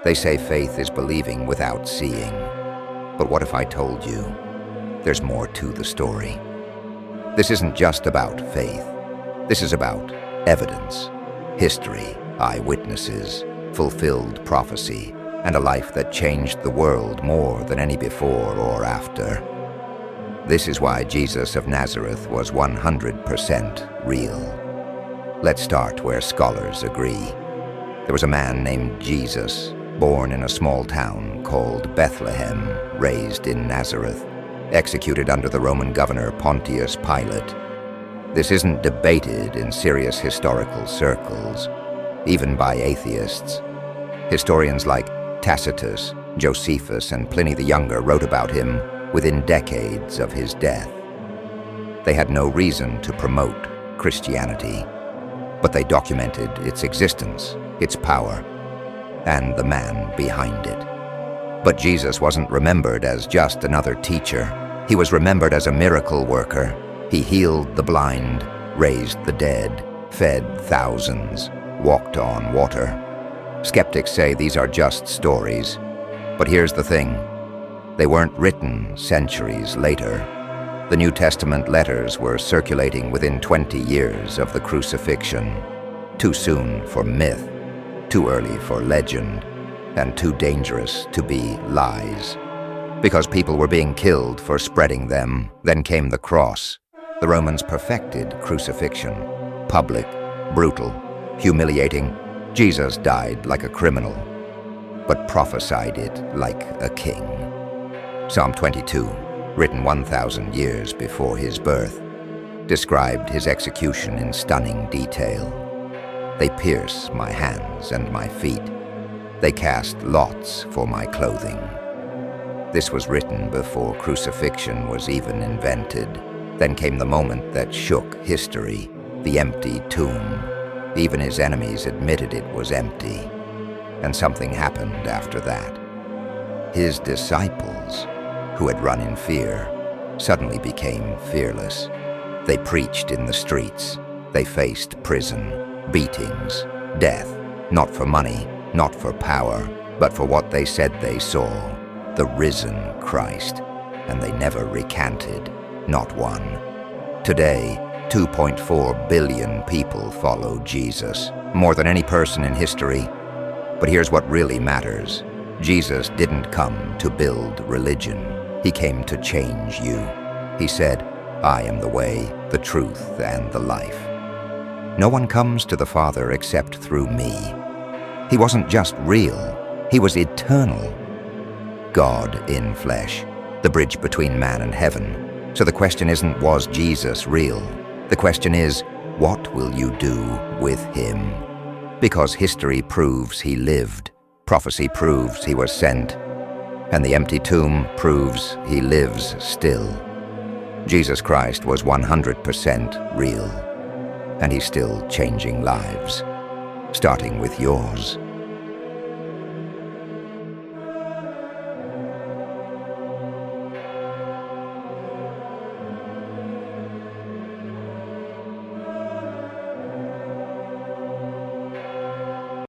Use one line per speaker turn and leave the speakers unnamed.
They say faith is believing without seeing. But what if I told you there's more to the story? This isn't just about faith. This is about evidence, history, eyewitnesses, fulfilled prophecy, and a life that changed the world more than any before or after. This is why Jesus of Nazareth was 100% real. Let's start where scholars agree. There was a man named Jesus, born in a small town called Bethlehem, raised in Nazareth, executed under the Roman governor Pontius Pilate. This isn't debated in serious historical circles, even by atheists. Historians like Tacitus, Josephus, and Pliny the Younger wrote about him within decades of his death. They had no reason to promote Christianity, but they documented its existence, its power, and the man behind it. But Jesus wasn't remembered as just another teacher. He was remembered as a miracle worker. He healed the blind, raised the dead, fed thousands, walked on water. Skeptics say these are just stories. But here's the thing. They weren't written centuries later. The New Testament letters were circulating within 20 years of the crucifixion. Too soon for myth, too early for legend, and too dangerous to be lies. Because people were being killed for spreading them, then came the cross. The Romans perfected crucifixion. Public, brutal, humiliating. Jesus died like a criminal, but prophesied it like a king. Psalm 22, written 1,000 years before his birth, described his execution in stunning detail. They pierce my hands and my feet. They cast lots for my clothing. This was written before crucifixion was even invented. Then came the moment that shook history, the empty tomb. Even his enemies admitted it was empty. And something happened after that. His disciples, who had run in fear, suddenly became fearless. They preached in the streets. They faced prison, beatings, death, not for money, not for power, but for what they said they saw, the risen Christ. And they never recanted, not one. Today, 2.4 billion people follow Jesus, more than any person in history. But here's what really matters. Jesus didn't come to build religion. He came to change you. He said, "I am the way, the truth, and the life. No one comes to the Father except through me." He wasn't just real, he was eternal. God in flesh, the bridge between man and heaven. So the question isn't, was Jesus real? The question is, what will you do with him? Because history proves he lived, prophecy proves he was sent, and the empty tomb proves he lives still. Jesus Christ was 100% real, and he's still changing lives, starting with yours.